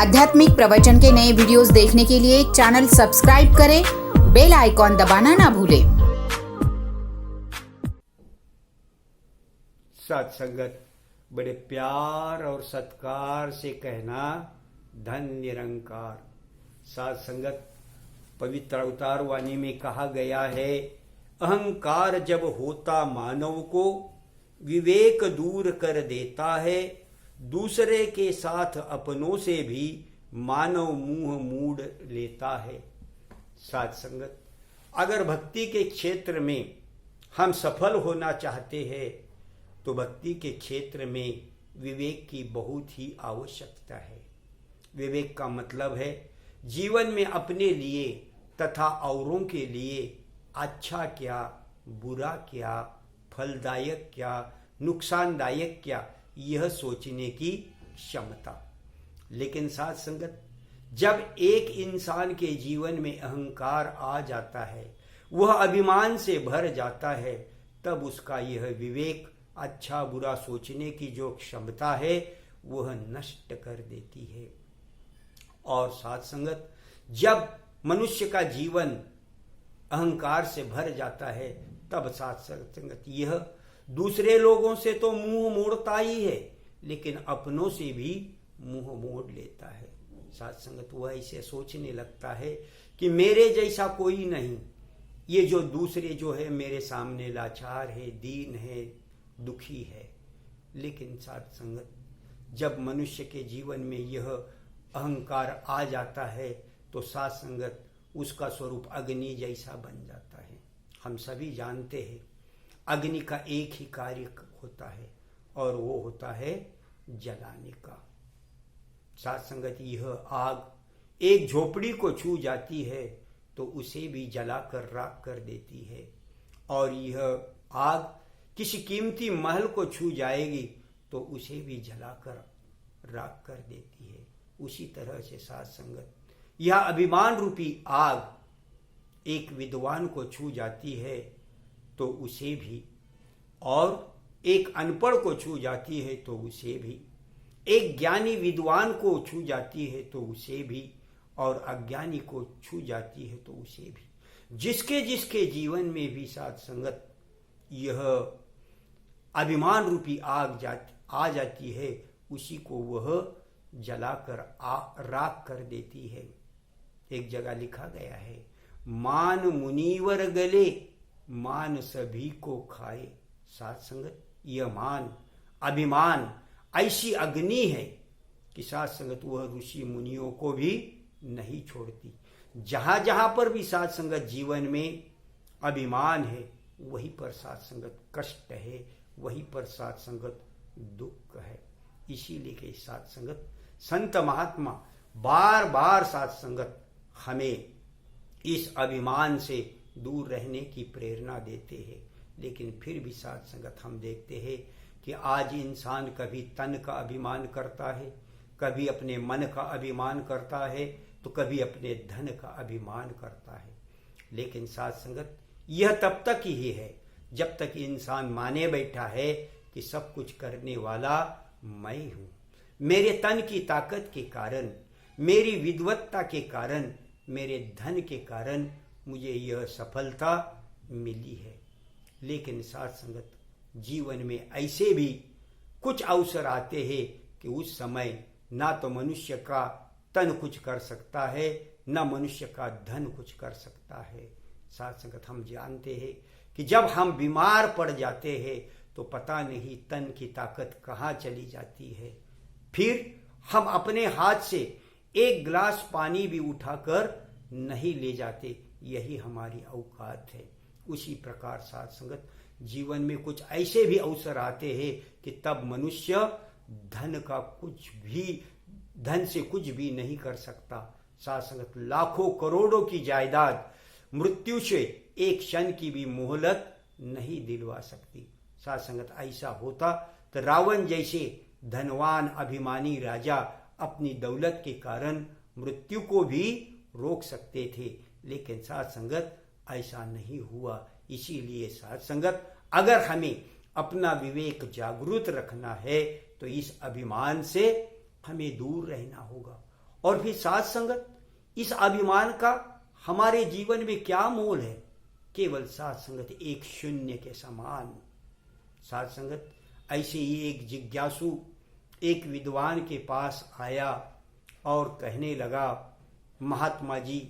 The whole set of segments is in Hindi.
आध्यात्मिक प्रवचन के नए वीडियोस देखने के लिए चैनल सब्सक्राइब करें, बेल आइकॉन दबाना ना भूलें। सत्संगत बड़े प्यार और सत्कार से कहना धन निरंकार। सत्संगत पवित्र अवतार वाणी में कहा गया है, अहंकार जब होता मानव को विवेक दूर कर देता है, दूसरे के साथ अपनों से भी मानव मुंह मूड लेता है। सत्संगत अगर भक्ति के क्षेत्र में हम सफल होना चाहते हैं तो भक्ति के क्षेत्र में विवेक की बहुत ही आवश्यकता है। विवेक का मतलब है जीवन में अपने लिए तथा औरों के लिए अच्छा क्या, बुरा क्या, फलदायक क्या, नुकसानदायक क्या, यह सोचने की क्षमता। लेकिन साथ संगत जब एक इंसान के जीवन में अहंकार आ जाता है, वह अभिमान से भर जाता है, तब उसका यह विवेक अच्छा बुरा सोचने की जो क्षमता है वह नष्ट कर देती है। और साथ संगत जब मनुष्य का जीवन अहंकार से भर जाता है, तब साथ संगत यह दूसरे लोगों से तो मुंह मोड़ता ही है, लेकिन अपनों से भी मुंह मोड़ लेता है। साथ संगत वह ऐसे सोचने लगता है कि मेरे जैसा कोई नहीं, ये जो दूसरे जो है मेरे सामने लाचार है, दीन है, दुखी है। लेकिन साथ संगत जब मनुष्य के जीवन में यह अहंकार आ जाता है तो साथ संगत उसका स्वरूप अग्नि जैसा बन जाता है। हम सभी जानते हैं अग्नि का एक ही कार्य होता है और वो होता है जलाने का। साथ संगत यह आग एक झोपड़ी को छू जाती है तो उसे भी जलाकर राख कर देती है, और यह आग किसी कीमती महल को छू जाएगी तो उसे भी जलाकर राख कर देती है। उसी तरह से साथ संगत यह अभिमान रूपी आग एक विद्वान को छू जाती है तो उसे भी, और एक अनपढ़ को छू जाती है तो उसे भी, एक ज्ञानी विद्वान को छू जाती है तो उसे भी, और अज्ञानी को छू जाती है तो उसे भी। जिसके जिसके जीवन में भी साथ संगत यह अभिमान रूपी आग आ जाती है, उसी को वह जलाकर राख कर देती है। एक जगह लिखा गया है, मान मुनीवर गले मान सभी को खाए। साथ संगत यह मान अभिमान ऐसी अग्नि है कि साथ संगत वह ऋषि मुनियों को भी नहीं छोड़ती। जहां जहां पर भी साथ संगत जीवन में अभिमान है, वहीं पर साथ संगत कष्ट है, वहीं पर साथ संगत दुख है। इसीलिए कि साथ संगत संत महात्मा बार बार साथ संगत हमें इस अभिमान से दूर रहने की प्रेरणा देते हैं। लेकिन फिर भी साथ संगत हम देखते हैं कि आज इंसान कभी तन का अभिमान करता है, कभी अपने मन का अभिमान करता है, तो कभी अपने धन का अभिमान करता है। लेकिन साथ संगत यह तब तक ही है जब तक इंसान माने बैठा है कि सब कुछ करने वाला मैं हूं। मेरे तन की ताकत के कारण, मेरी विद्वत्ता के कारण, मेरे धन के कारण मुझे यह सफलता मिली है। लेकिन साथ संगत जीवन में ऐसे भी कुछ अवसर आते हैं कि उस समय ना तो मनुष्य का तन कुछ कर सकता है, ना मनुष्य का धन कुछ कर सकता है। साथ संगत हम जानते हैं कि जब हम बीमार पड़ जाते हैं तो पता नहीं तन की ताकत कहाँ चली जाती है। फिर हम अपने हाथ से एक गिलास पानी भी उठाकर नहीं ले जाते, यही हमारी औकात है। उसी प्रकार साथ संगत जीवन में कुछ ऐसे भी अवसर आते हैं कि तब मनुष्य धन से कुछ भी नहीं कर सकता। साथ संगत लाखों करोड़ों की जायदाद मृत्यु से एक क्षण की भी मोहलत नहीं दिलवा सकती। साथ संगत ऐसा होता तो रावण जैसे धनवान अभिमानी राजा अपनी दौलत के कारण मृत्यु को भी रोक सकते थे। लेकिन साथ संगत ऐसा नहीं हुआ। इसीलिए साथ संगत अगर हमें अपना विवेक जागृत रखना है तो इस अभिमान से हमें दूर रहना होगा और फिर साथ संगत, इस अभिमान का हमारे जीवन में क्या मोल है? केवल साथ संगत एक शून्य के समान। साथ संगत, ऐसे ही एक जिज्ञासु एक विद्वान के पास आया और कहने लगा, महात्मा जी,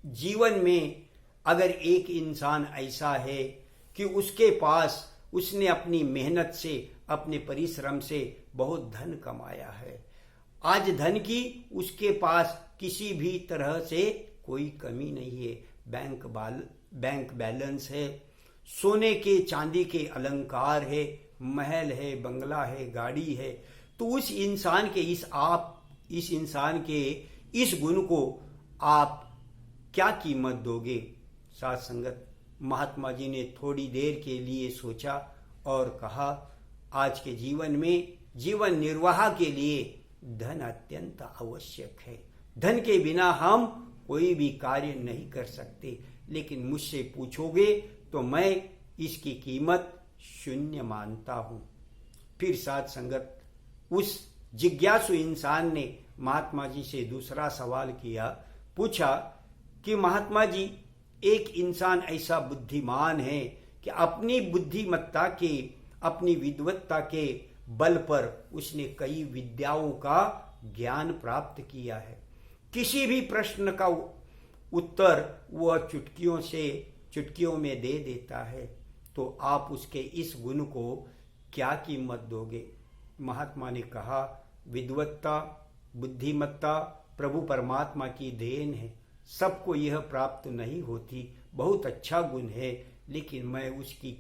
जीवन में अगर एक इंसान ऐसा है कि उसके पास उसने अपनी मेहनत से, अपने परिश्रम से बहुत धन कमाया है, आज धन की उसके पास किसी भी तरह से कोई कमी नहीं है, बैंक बैलेंस है, सोने के चांदी के अलंकार है, महल है, बंगला है, गाड़ी है, तो उस इंसान के इस गुण को आप क्या कीमत दोगे? साथ संगत, महात्मा जी ने थोड़ी देर के लिए सोचा और कहा, आज के जीवन में जीवन निर्वाह के लिए धन अत्यंत आवश्यक है। धन के बिना हम कोई भी कार्य नहीं कर सकते, लेकिन मुझसे पूछोगे तो मैं इसकी कीमत शून्य मानता हूं। फिर साथ संगत, उस जिज्ञासु इंसान ने महात्मा जी से दूसरा सवाल किया, पूछा कि महात्मा जी, एक इंसान ऐसा बुद्धिमान है कि अपनी बुद्धिमत्ता के, अपनी विद्वत्ता के बल पर उसने कई विद्याओं का ज्ञान प्राप्त किया है, किसी भी प्रश्न का उत्तर वह चुटकियों में दे देता है, तो आप उसके इस गुण को क्या कीमत दोगे? महात्मा ने कहा, विद्वत्ता, बुद्धिमत्ता प्रभु परमात्मा की देन है, सबको यह प्राप्त नहीं होती, बहुत अच्छा गुण है, लेकिन मैं इसकी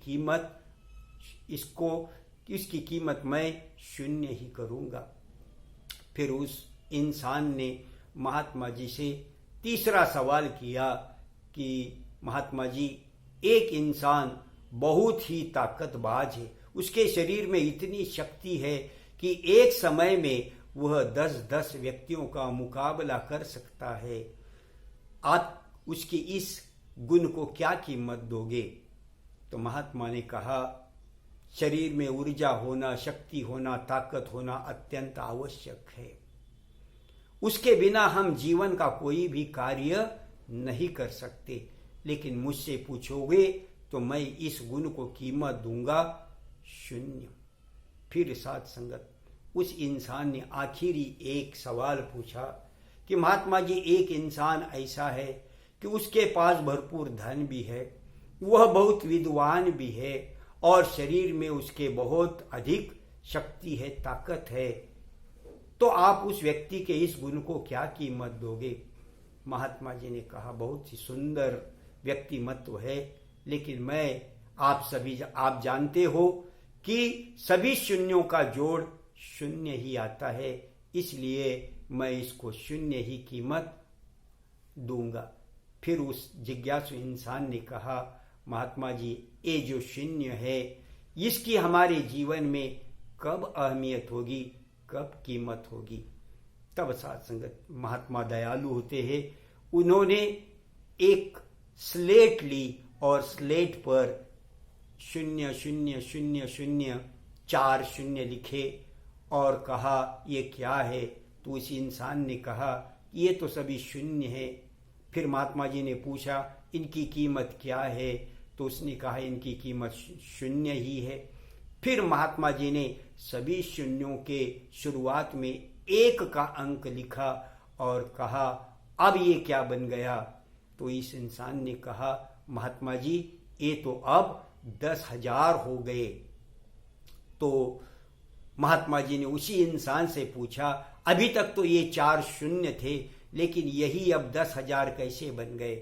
कीमत मैं शून्य ही करूंगा। फिर उस इंसान ने महात्मा जी से तीसरा सवाल किया कि महात्मा जी, एक इंसान बहुत ही ताकतबाज है, उसके शरीर में इतनी शक्ति है कि एक समय में वह 10-10 व्यक्तियों का मुकाबला कर सकता है, आप उसकी इस गुण को क्या कीमत दोगे? तो महात्मा ने कहा, शरीर में ऊर्जा होना, शक्ति होना, ताकत होना अत्यंत आवश्यक है, उसके बिना हम जीवन का कोई भी कार्य नहीं कर सकते, लेकिन मुझसे पूछोगे तो मैं इस गुण को कीमत दूंगा शून्य। फिर साथ संगत, उस इंसान ने आखिरी एक सवाल पूछा कि महात्मा जी, एक इंसान ऐसा है कि उसके पास भरपूर धन भी है, वह बहुत विद्वान भी है और शरीर में उसके बहुत अधिक शक्ति है, ताकत है, तो आप उस व्यक्ति के इस गुण को क्या कीमत दोगे? महात्मा जी ने कहा, बहुत ही सुंदर व्यक्तिमत्व है, लेकिन आप जानते हो कि सभी शून्यों का जोड़ शून्य ही आता है, इसलिए मैं इसको शून्य ही कीमत दूंगा। फिर उस जिज्ञासु इंसान ने कहा, महात्मा जी, ये जो शून्य है, इसकी हमारे जीवन में कब अहमियत होगी, कब कीमत होगी? तब साथ संगत, महात्मा दयालु होते हैं, उन्होंने एक स्लेट ली और स्लेट पर 00000 4 शून्य लिखे और कहा, ये क्या है? तो उस इंसान ने कहा, ये तो सभी शून्य है। फिर महात्मा जी ने पूछा, इनकी कीमत क्या है? तो उसने कहा, इनकी कीमत शून्य ही है। फिर महात्मा जी ने सभी शून्यों के शुरुआत में 1 का अंक लिखा और कहा, अब ये क्या बन गया? तो इस इंसान ने कहा, महात्मा जी, ये तो अब 10,000 हो गए। तो महात्मा जी ने उसी इंसान से पूछा, अभी तक तो ये 4 शून्य थे, लेकिन यही अब 10,000 कैसे बन गए?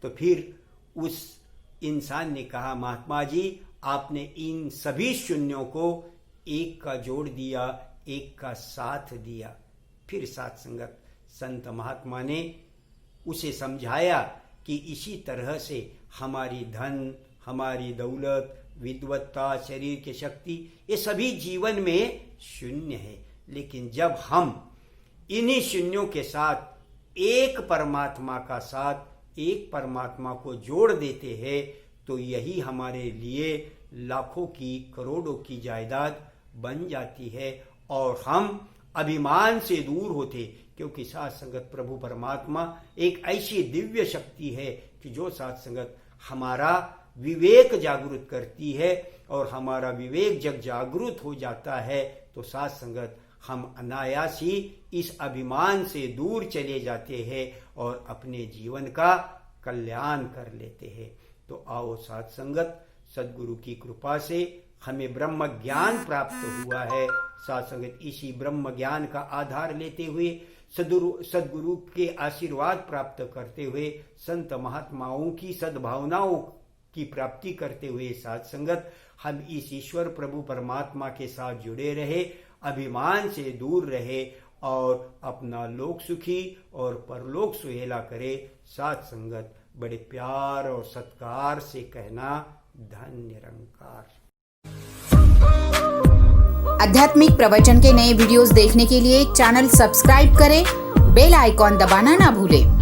तो फिर उस इंसान ने कहा, महात्मा जी, आपने इन सभी शून्यों को 1 का जोड़ दिया, 1 का साथ दिया। फिर साथ संगत, संत महात्मा ने उसे समझाया कि इसी तरह से हमारी धन, हमारी दौलत, विद्वत्ता, शरीर की शक्ति, ये सभी जीवन में शून्य है, लेकिन जब हम इन्हीं शून्यों के साथ एक परमात्मा को जोड़ देते हैं, तो यही हमारे लिए लाखों की, करोड़ों की जायदाद बन जाती है और हम अभिमान से दूर होते, क्योंकि साथ संगत प्रभु परमात्मा एक ऐसी दिव्य शक्ति है कि जो साथ संगत हमारा विवेक जागृत करती है, और हमारा विवेक जब जागृत हो जाता है तो साथ संगत हम अनायास ही इस अभिमान से दूर चले जाते हैं और अपने जीवन का कल्याण कर लेते हैं। तो आओ साथ संगत, सदगुरु की कृपा से हमें ब्रह्म ज्ञान प्राप्त हुआ है। साथ संगत इसी ब्रह्म ज्ञान का आधार लेते हुए सदगुरु के आशीर्वाद प्राप्त करते हुए, संत महात्माओं की सद्भावनाओं की प्राप्ति करते हुए साथ संगत हम इस ईश्वर प्रभु परमात्मा के साथ जुड़े रहे, अभिमान से दूर रहे और अपना लोक सुखी और परलोक सुहेला करे। साथ संगत बड़े प्यार और सत्कार से कहना, धन्य निरंकार। आध्यात्मिक प्रवचन के नए वीडियोस देखने के लिए चैनल सब्सक्राइब करें, बेल आइकॉन दबाना ना भूलें।